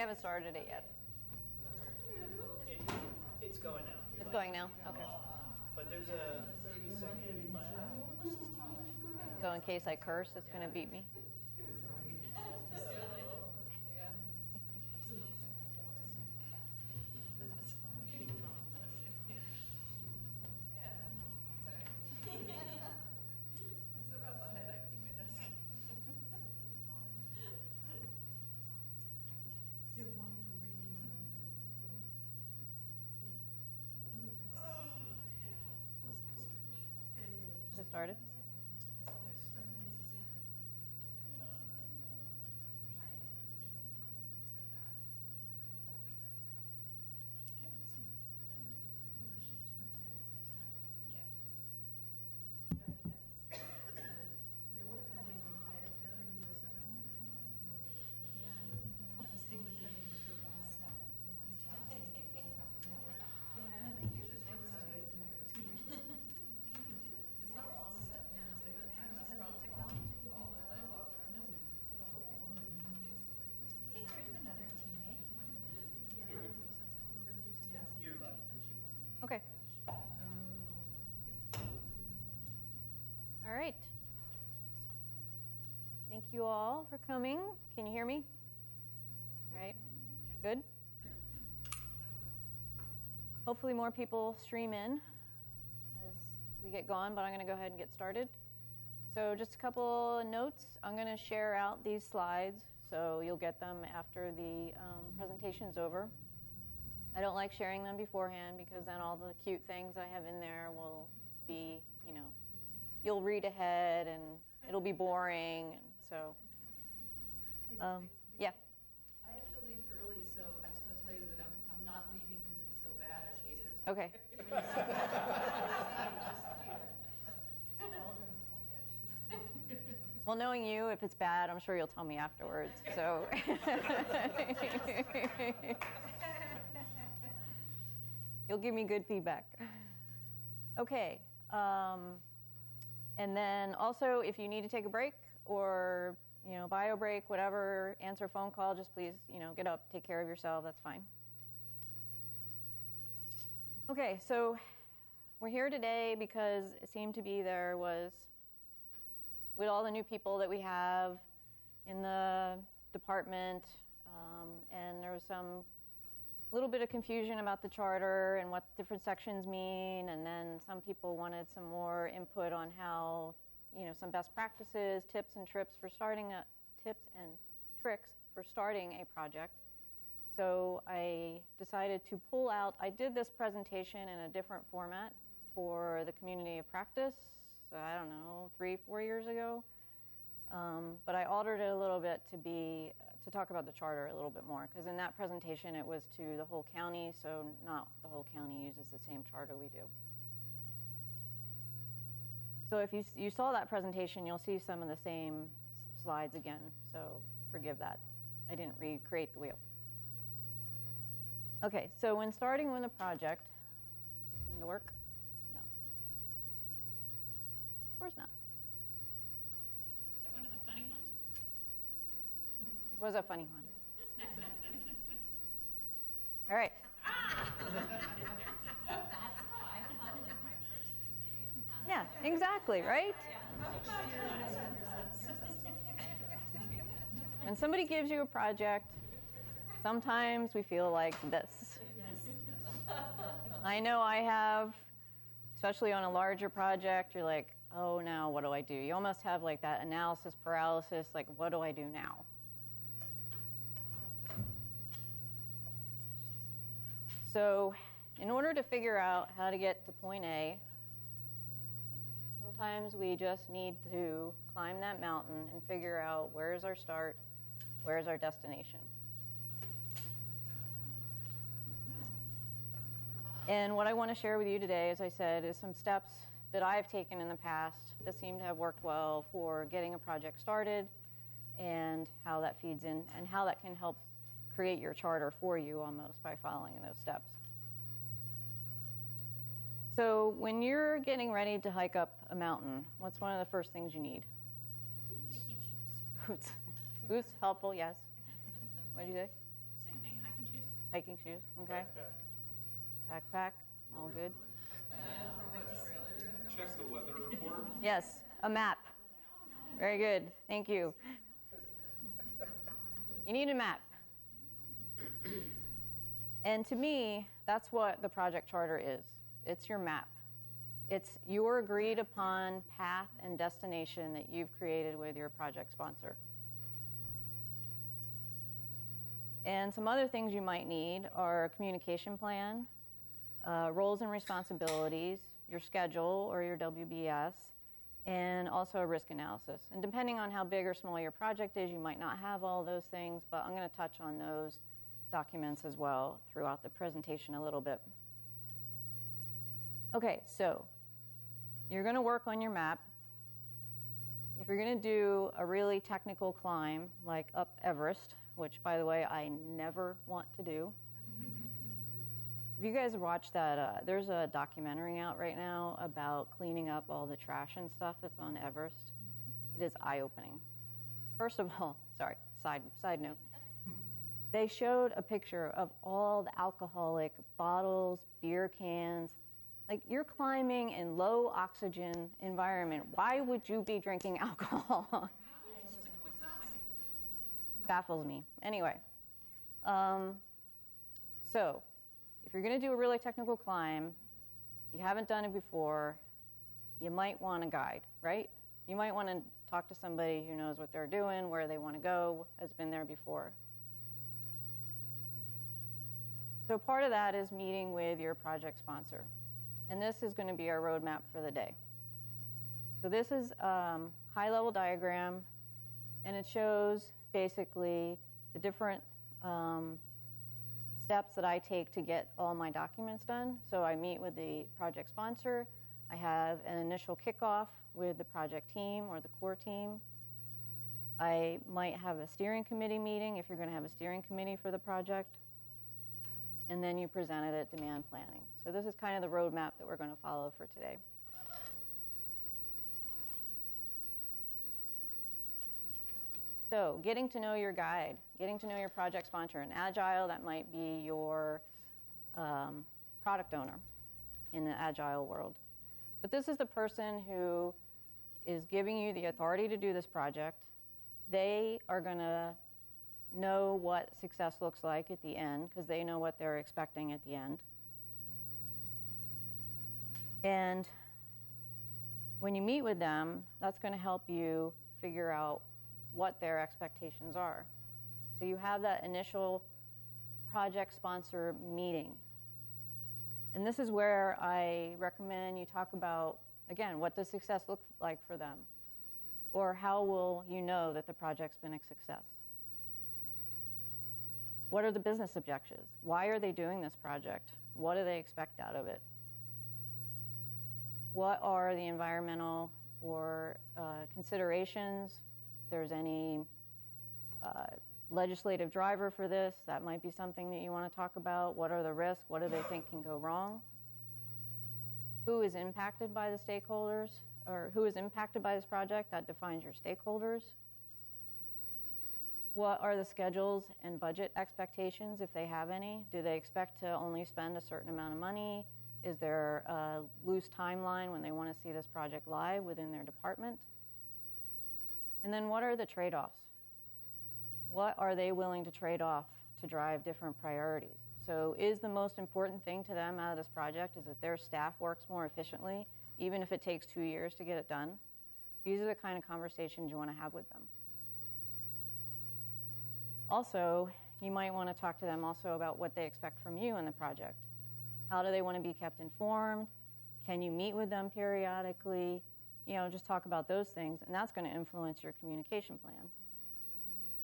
haven't started it yet. It's going now. It's going now? Okay. But there's a 30-second lag. So in case I curse, it's going to beat me. Has it started? Hang on. You're live. Okay. All right. Thank you all for coming. Can you hear me? All right. Good. Hopefully more people stream in as we get going, but I'm going to go ahead and get started. So just a couple notes. I'm going to share out these slides, so you'll get them after the presentation's over. I don't like sharing them beforehand because then all the cute things I have in there will be, you'll read ahead and it'll be boring. And so, yeah. I have to leave early, so I just want to tell you that I'm not leaving because it's so bad I hate it or something. Okay. Well, knowing you, if it's bad, I'm sure you'll tell me afterwards. So. You'll give me good feedback. Okay. And then also, if you need to take a break or bio break, whatever, answer a phone call, just please get up, take care of yourself. That's fine. Okay, so we're here today because it seemed to be there was, with all the new people that we have in the department, and there was some little bit of confusion about the charter and what different sections mean, and then some people wanted some more input on how, some best practices, tips and tricks for starting a project. So I decided to pull out, I did this presentation in a different format for the community of practice, I don't know, 3-4 years ago. But I altered it a little bit to talk about the charter a little bit more, because in that presentation it was to the whole county, so not the whole county uses the same charter we do. So if you saw that presentation, you'll see some of the same slides again, so forgive that. I didn't recreate the wheel. Okay, so when starting with a project, going to work? No. Of course not. Is that one of the funny ones? It was a funny one. All right. That's how I felt like my first few days. Yeah, exactly, right? When somebody gives you a project, sometimes we feel like this. Yes. I know I have, especially on a larger project, you're like, oh, now what do I do? You almost have like that analysis paralysis, like, what do I do now? So in order to figure out how to get to point A, sometimes we just need to climb that mountain and figure out where's our start, where's our destination. And what I want to share with you today, as I said, is some steps that I've taken in the past that seem to have worked well for getting a project started, and how that feeds in, and how that can help create your charter for you almost by following those steps. So when you're getting ready to hike up a mountain, what's one of the first things you need? Hiking shoes. Boots. Boots, helpful, yes. What did you say? Same Hiking shoes, okay. Backpack, all good. Check the weather report. Yes, a map. Very good, thank you. You need a map. And to me, that's what the project charter is. It's your map. It's your agreed upon path and destination that you've created with your project sponsor. And some other things you might need are a communication plan, roles and responsibilities, your schedule or your WBS, and also a risk analysis. And depending on how big or small your project is, you might not have all those things, but I'm going to touch on those documents as well throughout the presentation a little bit. Okay, so you're going to work on your map. If you're going to do a really technical climb, like up Everest, which, by the way, I never want to do. If you guys watch that, there's a documentary out right now about cleaning up all the trash and stuff that's on Everest. It is eye-opening. First of all, sorry, side note. They showed a picture of all the alcoholic bottles, beer cans. Like, you're climbing in low oxygen environment. Why would you be drinking alcohol? Baffles me. Anyway, so if you're going to do a really technical climb, you haven't done it before, you might want a guide, right? You might want to talk to somebody who knows what they're doing, where they want to go, has been there before. So part of that is meeting with your project sponsor. And this is going to be our roadmap for the day. So this is a high-level diagram, and it shows basically the different steps that I take to get all my documents done. So I meet with the project sponsor. I have an initial kickoff with the project team or the core team. I might have a steering committee meeting if you're going to have a steering committee for the project. And then you present it at demand planning. So this is kind of the roadmap that we're going to follow for today. So getting to know your guide, getting to know your project sponsor. In Agile, that might be your product owner in the Agile world. But this is the person who is giving you the authority to do this project. They are going to know what success looks like at the end because they know what they're expecting at the end. And when you meet with them, that's going to help you figure out what their expectations are. So you have that initial project sponsor meeting. And this is where I recommend you talk about, again, what does success look like for them? Or how will you know that the project's been a success? What are the business objectives? Why are they doing this project? What do they expect out of it? What are the environmental or considerations? If there's any legislative driver for this, that might be something that you want to talk about. What are the risks? What do they think can go wrong? Who is impacted by the stakeholders? Or who is impacted by this project? That defines your stakeholders. What are the schedules and budget expectations, if they have any? Do they expect to only spend a certain amount of money? Is there a loose timeline when they want to see this project live within their department? And then what are the trade-offs? What are they willing to trade off to drive different priorities? So is the most important thing to them out of this project is that their staff works more efficiently, even if it takes 2 years to get it done? These are the kind of conversations you want to have with them. Also, you might want to talk to them also about what they expect from you in the project. How do they want to be kept informed? Can you meet with them periodically? You know, just talk about those things, and that's going to influence your communication plan.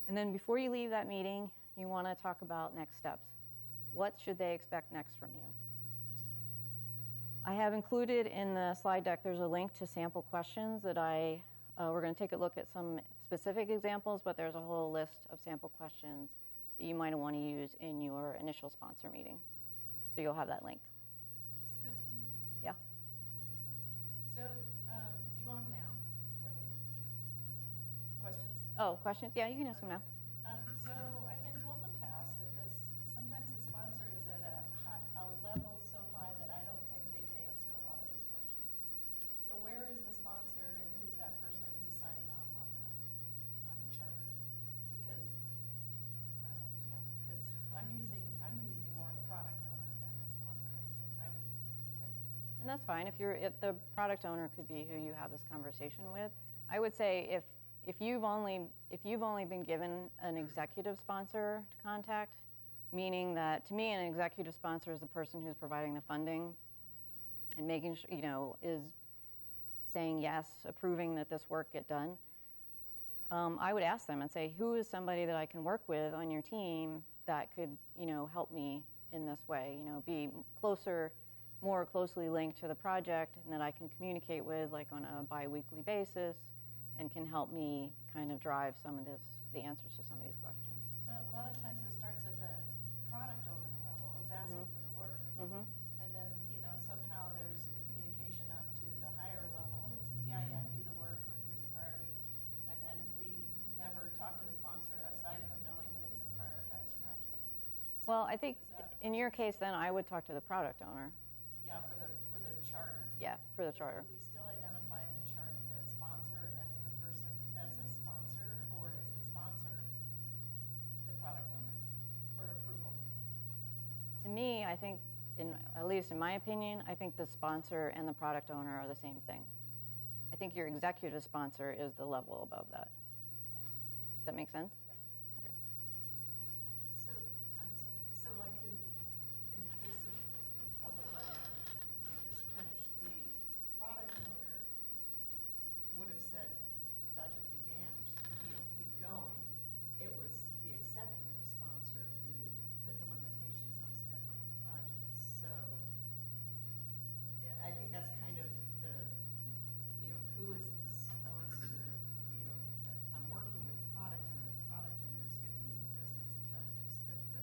And then before you leave that meeting, you want to talk about next steps. What should they expect next from you? I have included in the slide deck, there's a link to sample questions that we're going to take a look at some specific examples, but there's a whole list of sample questions that you might want to use in your initial sponsor meeting. So you'll have that link. Question. Yeah? So, do you want them now or later? Questions? Oh, questions? Yeah, you can ask them now. So I've been told in the past that sometimes the And that's fine. If the product owner could be who you have this conversation with. I would say if you've only been given an executive sponsor to contact, meaning that to me an executive sponsor is the person who's providing the funding and making sure, is saying yes, approving that this work get done. I would ask them and say, who is somebody that I can work with on your team that could, help me in this way, be more closely linked to the project and that I can communicate with like on a bi-weekly basis and can help me kind of drive the answers to some of these questions. So a lot of times it starts at the product owner level, is asking for the work. Mm-hmm. And then, somehow there's a communication up to the higher level that says, yeah, do the work, or here's the priority. And then we never talk to the sponsor aside from knowing that it's a prioritized project. So Well, I think is that- in your case then I would talk to the product owner. Yeah, for the charter. Yeah, for the charter. Do we still identify the sponsor as the person, as a sponsor, or is the sponsor the product owner for approval? To me, I think, at least in my opinion, I think the sponsor and the product owner are the same thing. I think your executive sponsor is the level above that. Does that make sense? Yep. Okay. So, I'm sorry, so like in the case of public works, you just finished, the product owner would have said, budget be damned, keep going. It was the executive sponsor who put the limitations on schedule and budget. So, I think that's kind of the, who is the sponsor? I'm working with the product owner is giving me the business objectives, but the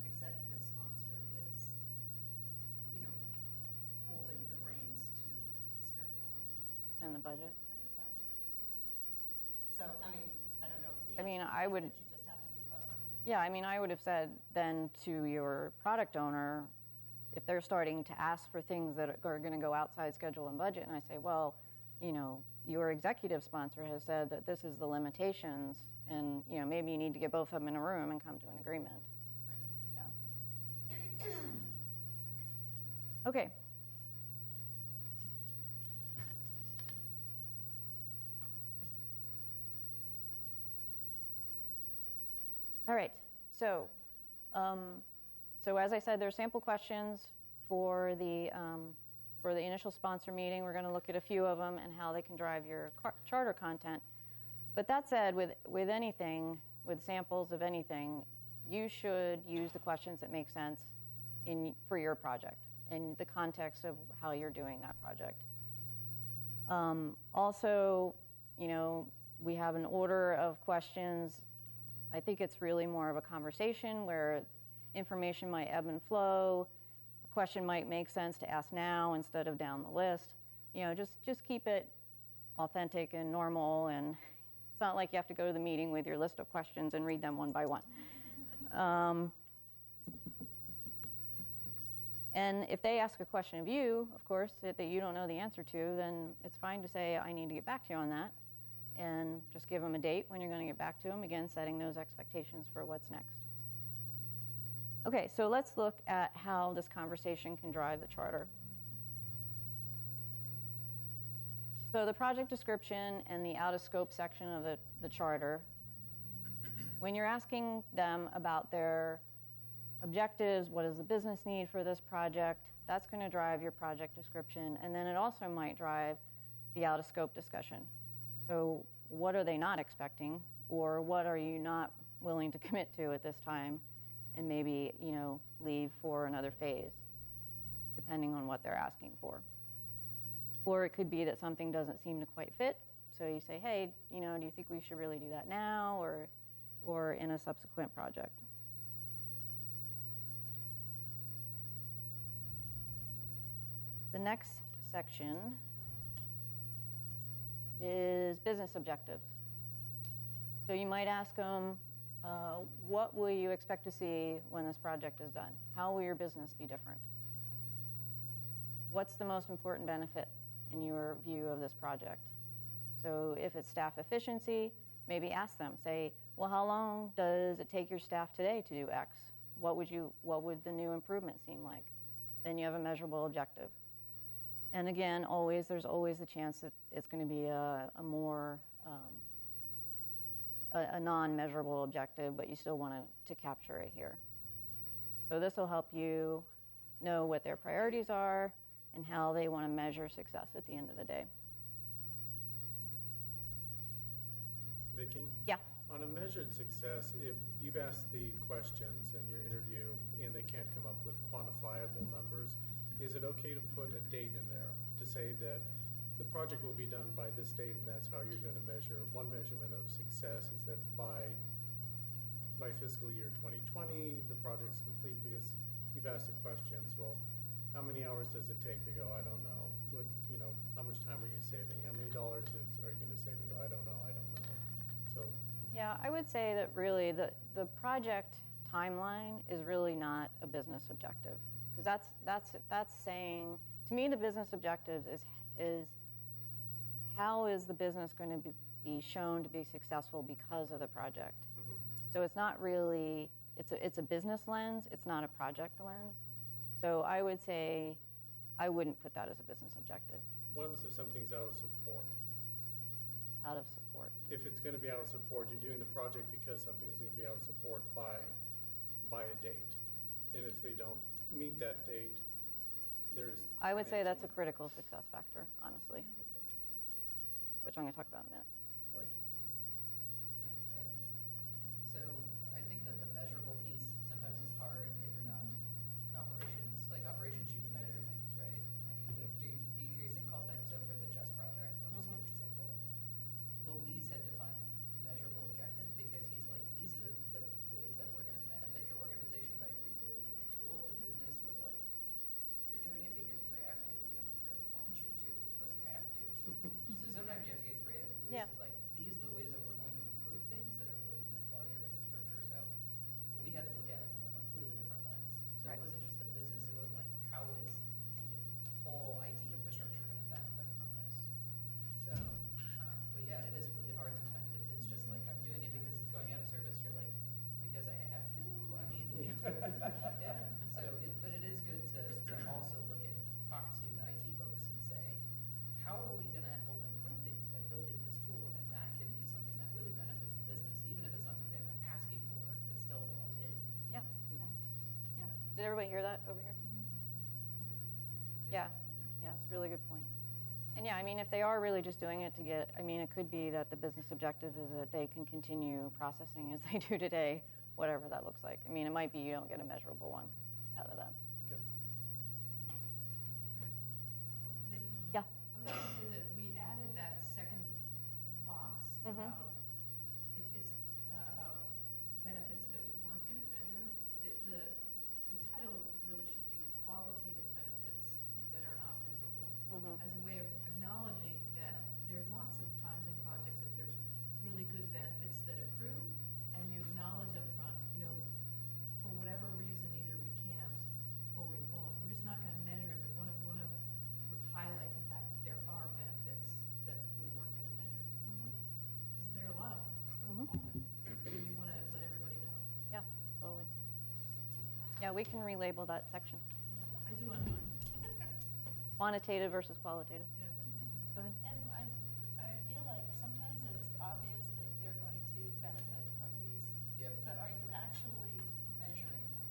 executive sponsor is, holding the reins to the schedule And the budget? and the budget. So, I don't know if the I mean, answer I is would- that you just have to do both. Yeah, I would have said then to your product owner, if they're starting to ask for things that are going to go outside schedule and budget, and I say, well, your executive sponsor has said that this is the limitations, and maybe you need to get both of them in a room and come to an agreement. Yeah. Okay. All right. So as I said, there's sample questions for the initial sponsor meeting. We're going to look at a few of them and how they can drive your charter content. But that said, with anything, with samples of anything, you should use the questions that make sense for your project in the context of how you're doing that project. Also, we have an order of questions. I think it's really more of a conversation where information might ebb and flow. A question might make sense to ask now instead of down the list. Just keep it authentic and normal, and it's not like you have to go to the meeting with your list of questions and read them one by one. And if they ask a question of you, of course, that you don't know the answer to, then it's fine to say, I need to get back to you on that, and just give them a date when you're going to get back to them, again, setting those expectations for what's next. Okay, so let's look at how this conversation can drive the charter. So the project description and the out-of-scope section of the charter, when you're asking them about their objectives, what does the business need for this project, that's going to drive your project description, and then it also might drive the out-of-scope discussion. So what are they not expecting, or what are you not willing to commit to at this time, and maybe leave for another phase, depending on what they're asking for. Or it could be that something doesn't seem to quite fit, so you say, hey, do you think we should really do that now, or in a subsequent project? The next section is business objectives. So you might ask them, what will you expect to see when this project is done? How will your business be different? What's the most important benefit in your view of this project? So if it's staff efficiency, maybe ask them, say, well, how long does it take your staff today to do X? What would the new improvement seem like? Then you have a measurable objective. And again, there's always the chance that it's going to be a more a non-measurable objective, but you still want to capture it here. So this will help you know what their priorities are and how they want to measure success at the end of the day. Vicki? Yeah. On a measured success, if you've asked the questions in your interview and they can't come up with quantifiable numbers, is it okay to put a date in there to say that the project will be done by this date and that's how you're going to measure? One measurement of success is that by fiscal year 2020, the project's complete, because you've asked the questions, well, how many hours does it take? They go, I don't know. What, how much time are you saving? How many dollars are you going to save? They go, I don't know. So. Yeah, I would say that really the project timeline is really not a business objective, because that's saying, to me, the business objective is how is the business going to be shown to be successful because of the project. Mm-hmm. So it's not really, it's a business lens, it's not a project lens. So I would say I wouldn't put that as a business objective. What if something's out of support? Out of support. If it's going to be out of support, you're doing the project because something's going to be out of support by a date. And if they don't meet that date, there's... I would say that's a critical success factor, honestly, Okay. which I'm going to talk about in a minute. Right. Yeah, so I think that the measurable piece sometimes is hard if you're not in operations. Like operations, you can measure things, right? Decreasing call time. So for the Just project, I'll just give an example. Louise had defined measurable objectives because he's like, these are the ways that we're going to benefit your organization by rebuilding your tool. The business was like, you're doing it because you have to. We don't really want you to, but you have to. So sometimes you have to get creative. Louise Yeah. is like, these are the ways that we're going to improve things that are building this larger infrastructure. So we had to look at it from a completely different lens. So Right. it wasn't just the business, it was like, how is the whole IT infrastructure going to benefit from this? So, but yeah, it is really hard sometimes if it's just like, I'm doing it because it's going out of service. You're like, because I have to? I mean, yeah. So, but it is good to also talk to the IT folks and say, how are we going to help improve things by building this tool? And that can be something that really benefits the business. Even if it's not something that they're asking for, it's still a win. Yeah. Yeah. Did everybody hear that over here? Yeah. Yeah, it's a really good point. And yeah, I mean, if they are really just doing it to get, I mean, it could be that the business objective is that they can continue processing as they do today, whatever that looks like. I mean, it might be you don't get a measurable one out of that. Okay. Vicki? Yeah. I was going to say that we added that second box Mhm. about, it's about benefits that we weren't going to measure. The title really should be qualitative benefits that are not measurable, Mhm. as a way of acknowledging that there's lots of times in projects that there's really good benefits that accrue, and you acknowledge up front, for whatever reason, either we can't or we won't. We're just not going to measure it, but we want to highlight the fact that there are benefits that we weren't going to measure. Because there are a lot of them, often, and you want to let everybody know. Yeah, totally. Yeah, we can relabel that section. I do on mine. Quantitative versus qualitative. Yeah. Go ahead. And I feel like sometimes it's obvious that they're going to benefit from these, Yep. but are you actually measuring them?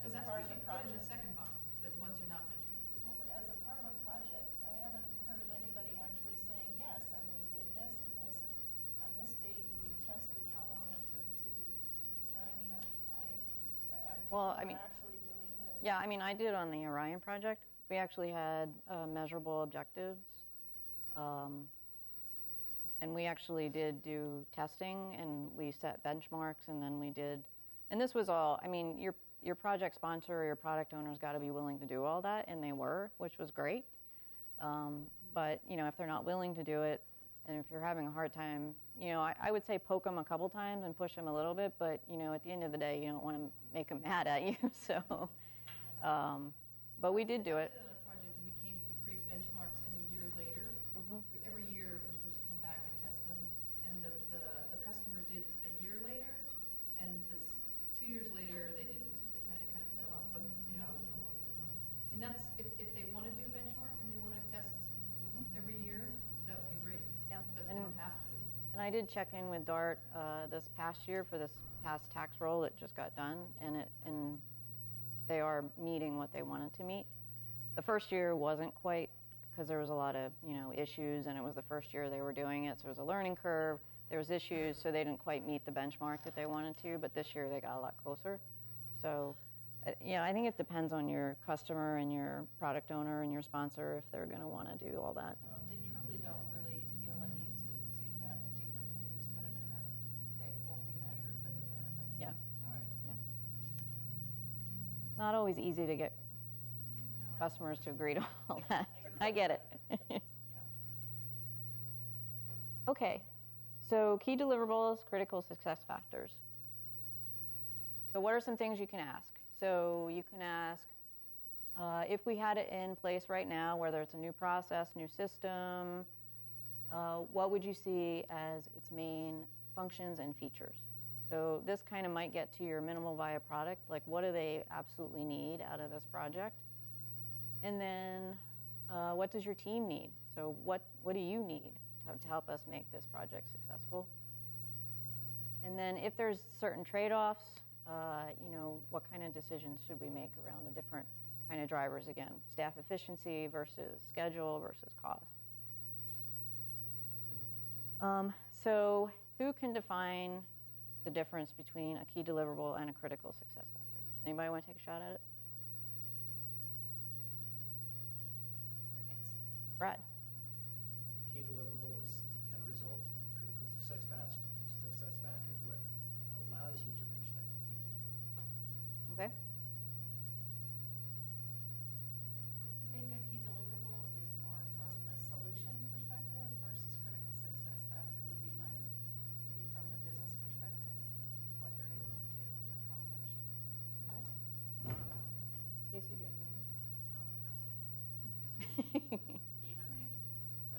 Because As that's part what of you the put in the project? second box, the ones you're not measuring. Well, but as a part of a project, I haven't heard of anybody actually saying, yes, and we did this and this, and on this date, we tested how long it took to do, you know what I mean? Well, I People mean- are actually doing the. Yeah, I mean, I did on the Orion project. We actually had measurable objectives. And we actually did do testing, and we set benchmarks, and then we did, and this was all, I mean, your project sponsor or your product owner's got to be willing to do all that, and they were, which was great. But, if they're not willing to do it, and if you're having a hard time, I would say poke them a couple times and push them a little bit, but, at the end of the day, you don't want to make them mad at you, so, but we did do it. On a project, we create benchmarks, and a year later, every year, we're supposed to come back and test them, and the customer did a year later, and this 2 years later, they didn't, it kind of fell off, but, I was no longer involved. And that's, if they want to do benchmark and they want And I did check in with DART this past year for this past tax roll that just got done, and they are meeting what they wanted to meet. The first year wasn't quite, because there was a lot of issues, and it was the first year they were doing it, so there was a learning curve. There was issues, so they didn't quite meet the benchmark that they wanted to, but this year they got a lot closer. So, I think it depends on your customer and your product owner and your sponsor if they're going to want to do all that. Well, if they truly don't really feel a need to do that particular thing, just put them in that they won't be measured, but their benefits. Yeah. All right. Yeah. It's not always easy to get No, customers to agree to all that. I get it. Yeah. Okay, so key deliverables, critical success factors. So what are some things you can ask? So you can ask, if we had it in place right now, whether it's a new process, new system, what would you see as its main functions and features? So this kind of might get to your minimal viable product, like what do they absolutely need out of this project? And then what does your team need? So what do you need to help us make this project successful? And then if there's certain trade-offs, what kind of decisions should we make around the different kind of drivers again? Staff efficiency versus schedule versus cost. So who can define the difference between a key deliverable and a critical success factor? Anybody want to take a shot at it? Crickets. Brad. Key deliverable is the end result. Critical success factor is what allows you to reach that key deliverable. Okay. I think a key deliverable is more from the solution perspective versus critical success factor would be maybe from the business perspective, what they're able to do and accomplish. Okay. Stacy, do you have your hand? Never mind.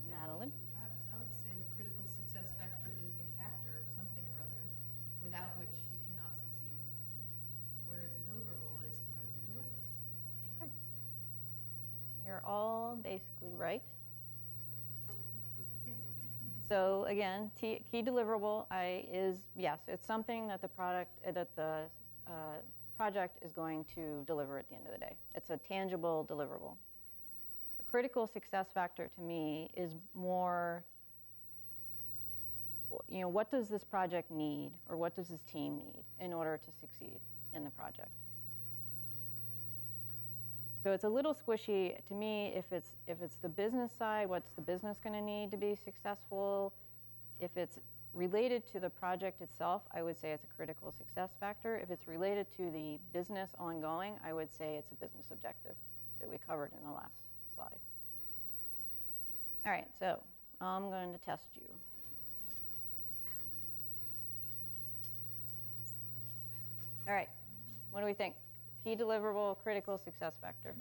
Madeline. I would say critical success factor is a factor of something or other without which you cannot succeed. Whereas the deliverable is what you deliver. Okay. You're all basically right. So again, key deliverable is, yes, it's something that the project is going to deliver at the end of the day. It's a tangible deliverable. The critical success factor to me is more, what does this project need, or what does this team need in order to succeed in the project? So it's a little squishy to me if it's the business side, what's the business going to need to be successful? If it's related to the project itself, I would say it's a critical success factor. If it's related to the business ongoing, I would say it's a business objective that we covered in the last slide. All right, so I'm going to test you. All right, what do we think? Key deliverable, critical success factor.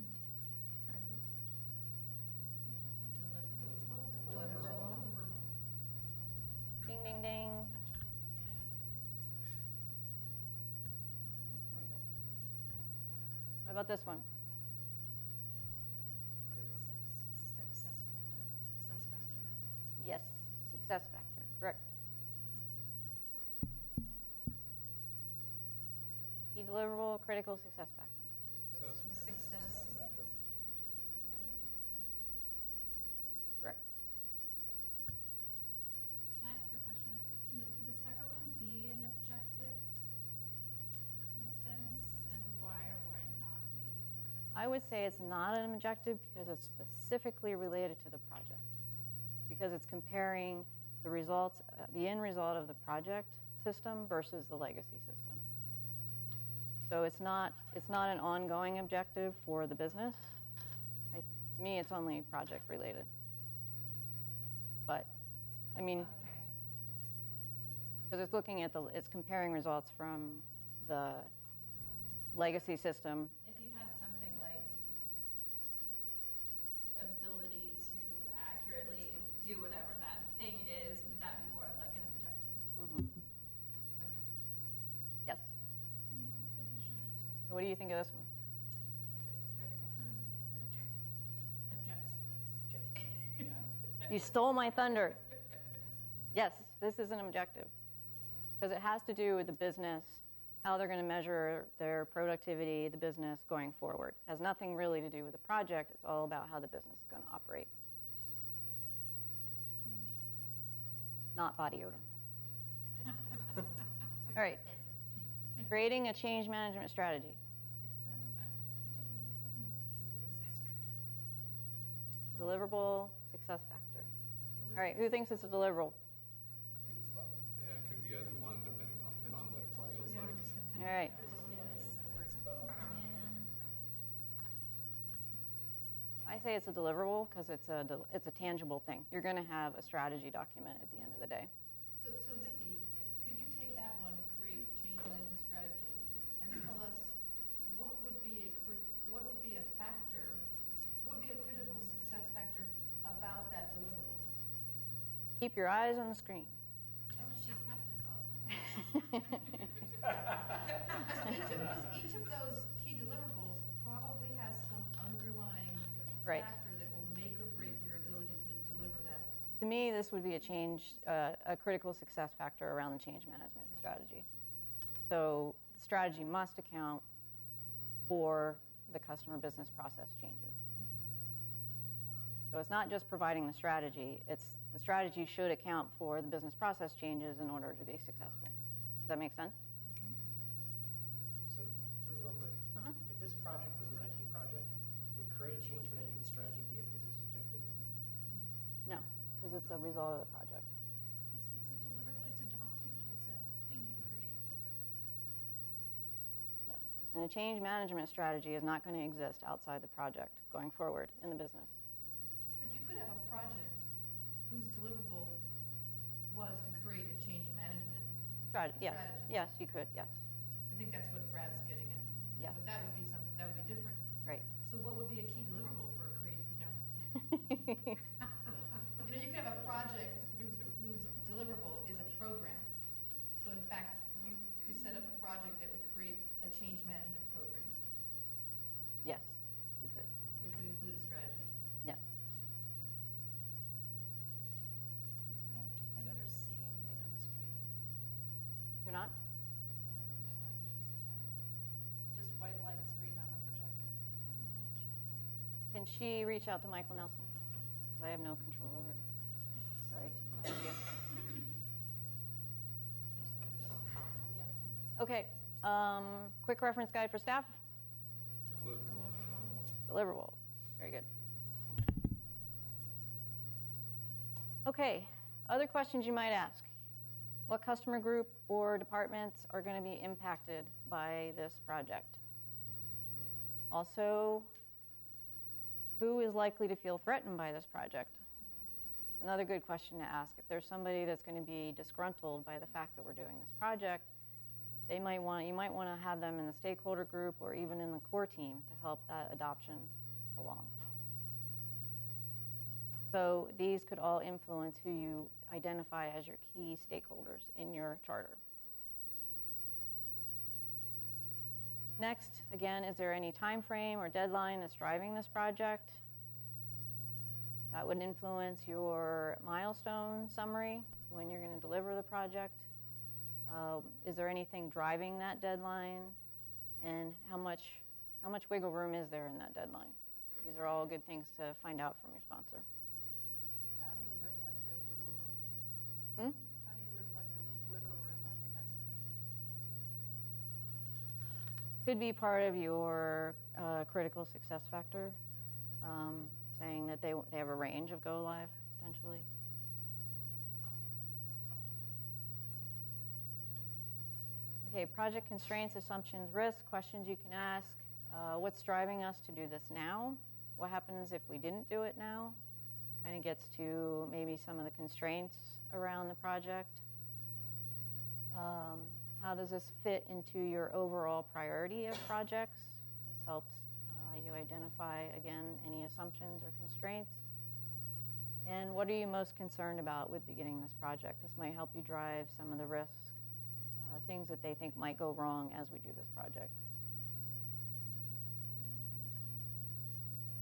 Ding, ding, ding. There we go. What about this one? Success factor. Success factor. Yes, success factor, correct. Key deliverable, critical success factor. Success. Correct. Can I ask a question? Could the second one be an objective in a sense, and why or why not, maybe? I would say it's not an objective because it's specifically related to the project. Because it's comparing the results, the end result of the project system versus the legacy system. So it's not an ongoing objective for the business. To me, it's only project related. But, I mean, Okay. because it's looking at it's comparing results from the legacy system. If you had something like ability to accurately do whatever that thing is, would that be more of like an objective? Mhm. Okay. Yes. So no, the measurement. So what do you think of this one? Objective. You stole my thunder. Yes. this is an objective. Because it has to do with the business, how they're going to measure their productivity, the business going forward. It has nothing really to do with the project. It's all about how the business is going to operate. Not body odor. All right. Creating a change management strategy. Deliverable, success factor. All right, who thinks it's a deliverable? I think it's both. Yeah, it could be either one depending on the context, it feels like. All right. It's both. I say it's a deliverable because it's a tangible thing. You're going to have a strategy document at the end of the day. So Vicki, could you take that one, create change management strategy, and tell us what would be a factor, what would be a critical success factor about that deliverable? Keep your eyes on the screen. Oh, she's got this all planned. Because each of those key deliverables probably has some underlying Right. factor that will make or break your ability to deliver that. To me, this would be a critical success factor around the change management strategy. So the strategy must account for the customer business process changes. So it's not just providing the strategy, it's the strategy should account for the business process changes in order to be successful. Does that make sense? So, real quick, Uh-huh. if this project was an IT project, would create a change management strategy be a business objective? No, because it's a result of the project. It's a deliverable, it's a document, it's a thing you create. Yes. And a change management strategy is not going to exist outside the project going forward in the business. But you could have a project whose deliverable was to create a change management Yes, strategy. yes, you could, yes, I think that's what Brad's getting at. Yes. But that would be different. right. So what would be a key deliverable for a you could have a project whose deliverable is a program. So in fact, you could set up a project that would create a change management program, Yes, you could, which would include a strategy. yes. I don't think they're seeing anything on the streaming. They're not? Just white light screen on the projector. Can she reach out to Michael Nelson? 'Cause I have no control over it. Sorry. Thank you. Okay, quick reference guide for staff? Deliverable. Very good. Okay, other questions you might ask. What customer group or departments are going to be impacted by this project? Also, who is likely to feel threatened by this project? Another good question to ask. If there's somebody that's going to be disgruntled by the fact that we're doing this project, you might want to have them in the stakeholder group or even in the core team to help that adoption along. So these could all influence who you identify as your key stakeholders in your charter. Next, again, is there any time frame or deadline that's driving this project? That would influence your milestone summary when you're going to deliver the project. Is there anything driving that deadline? And how much wiggle room is there in that deadline? These are all good things to find out from your sponsor. How do you reflect the wiggle room? Hmm? How do you reflect the wiggle room on the estimated dates? Could be part of your critical success factor, saying that they have a range of go live potentially. Okay, project constraints, assumptions, risks, questions you can ask. What's driving us to do this now? What happens if we didn't do it now? Kind of gets to maybe some of the constraints around the project. How does this fit into your overall priority of projects? This helps you identify, again, any assumptions or constraints. And what are you most concerned about with beginning this project? This might help you drive some of the risks, things that they think might go wrong as we do this project.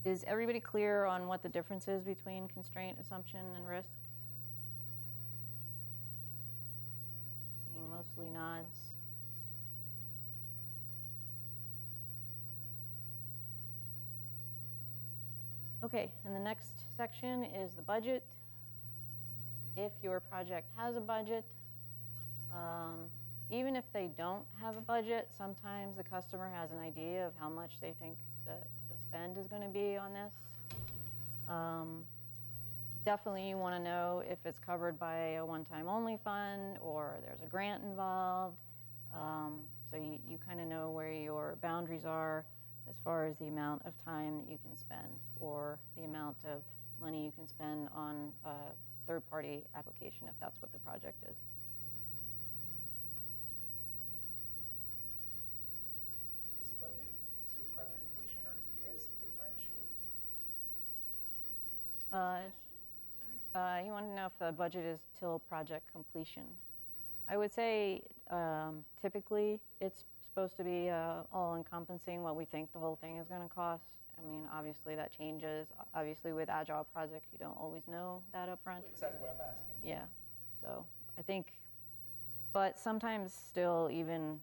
Is everybody clear on what the difference is between constraint, assumption, and risk? mostly nods. Okay, and the next section is the budget. If your project has a budget, even if they don't have a budget, sometimes the customer has an idea of how much they think that the spend is going to be on this. Definitely you want to know if it's covered by a one-time only fund or there's a grant involved. So you kind of know where your boundaries are as far as the amount of time that you can spend or the amount of money you can spend on a third-party application if that's what the project is. Is the budget to project completion, or do you guys differentiate? You want to know if the budget is till project completion. I would say typically it's supposed to be all-encompassing what we think the whole thing is going to cost. I mean, obviously that changes. Obviously with agile projects, you don't always know that up front. Exactly what I'm asking. Yeah, so I think, but sometimes still even,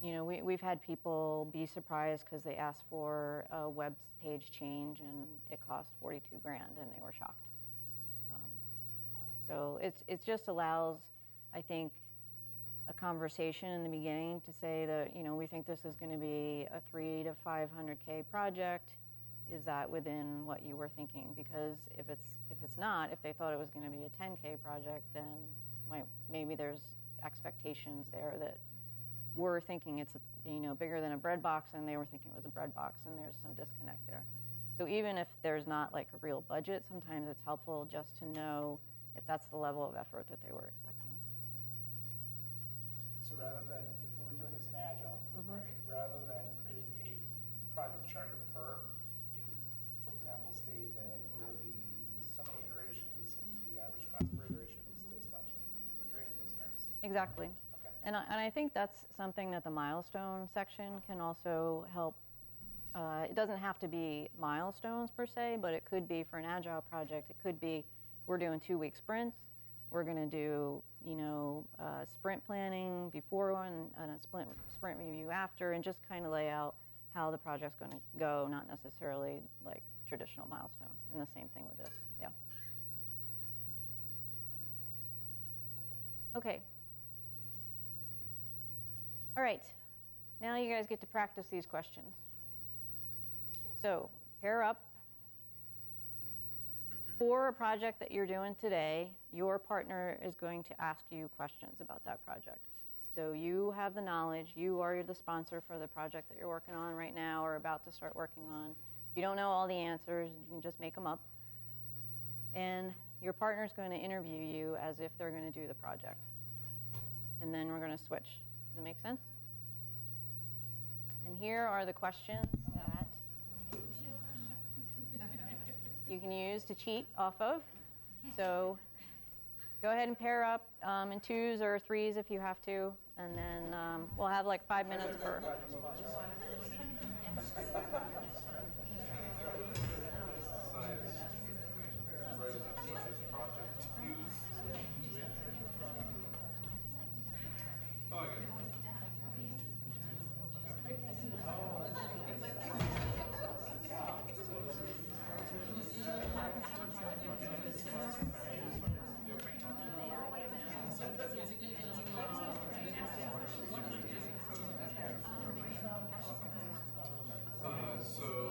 you know, we've had people be surprised because they asked for a web page change and it cost 42 grand and they were shocked. So it just allows, I think, a conversation in the beginning to say that, you know, we think this is going to be a 300 to 500K project. Is that within what you were thinking? Because if it's not, if they thought it was going to be a 10K project, then maybe there's expectations there that we're thinking it's, you know, bigger than a bread box and they were thinking it was a bread box, and there's some disconnect there. So even if there's not like a real budget, sometimes it's helpful just to know if that's the level of effort that they were expecting. So rather than, if we were doing this in Agile, Mhm. right, rather than creating a project charter per, you could, for example, state that there will be so many iterations and the average cost per iteration is this much, and portray in those terms. Exactly. Okay. And I think that's something that the milestone section can also help. It doesn't have to be milestones per se, but it could be for an agile project. It could be we're doing 2-week sprints. We're going to do, you know, sprint planning before one and a sprint review after, and just kind of lay out how the project's going to go, not necessarily like traditional milestones. And the same thing with this, yeah. Okay. All right. Now you guys get to practice these questions. So pair up. For a project that you're doing today, your partner is going to ask you questions about that project. So you have the knowledge. You are the sponsor for the project that you're working on right now or about to start working on. If you don't know all the answers, you can just make them up. And your partner is going to interview you as if they're going to do the project. And then we're going to switch. Does it make sense? And here are the questions that you can use to cheat off of. So go ahead and pair up in 2s or 3s if you have to, and then we'll have like 5 minutes for. So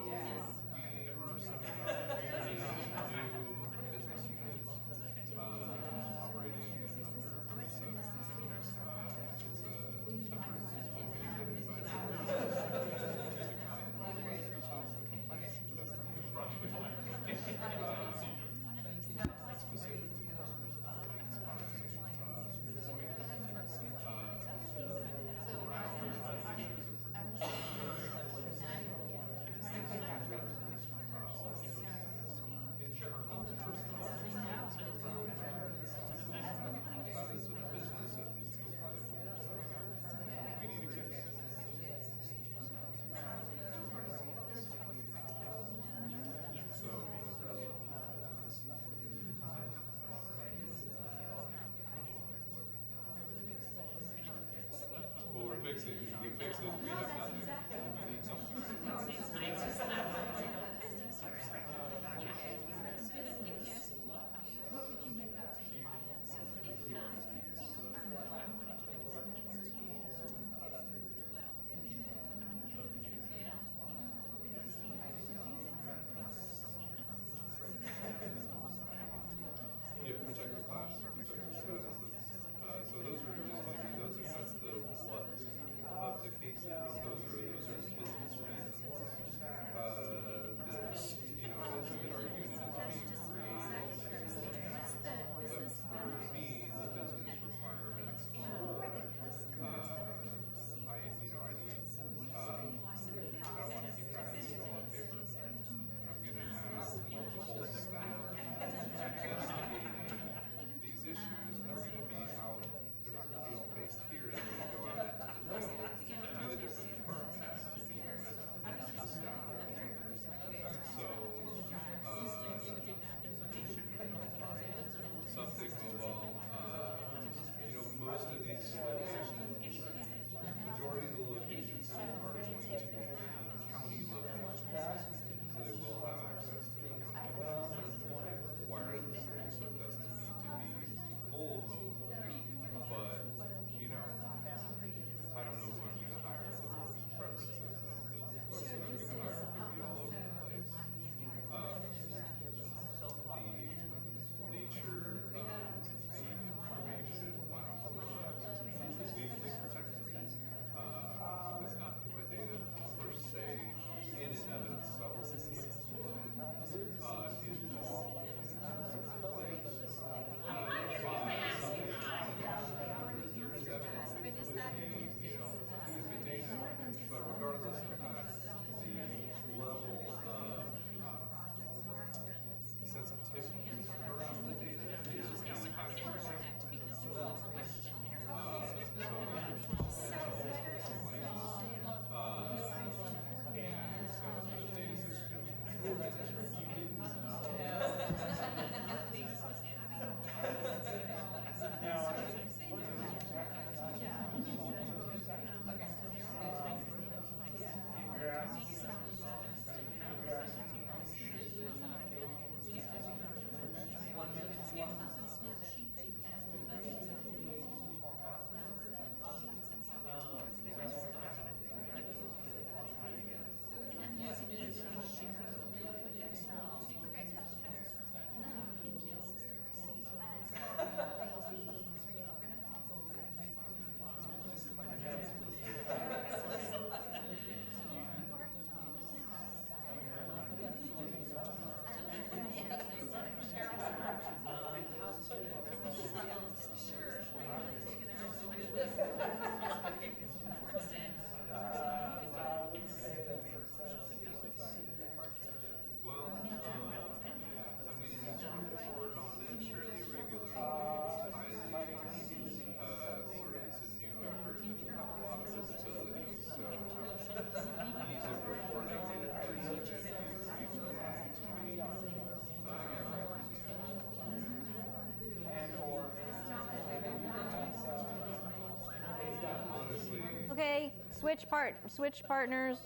switch partners,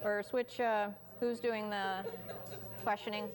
or switch, who's doing the questioning?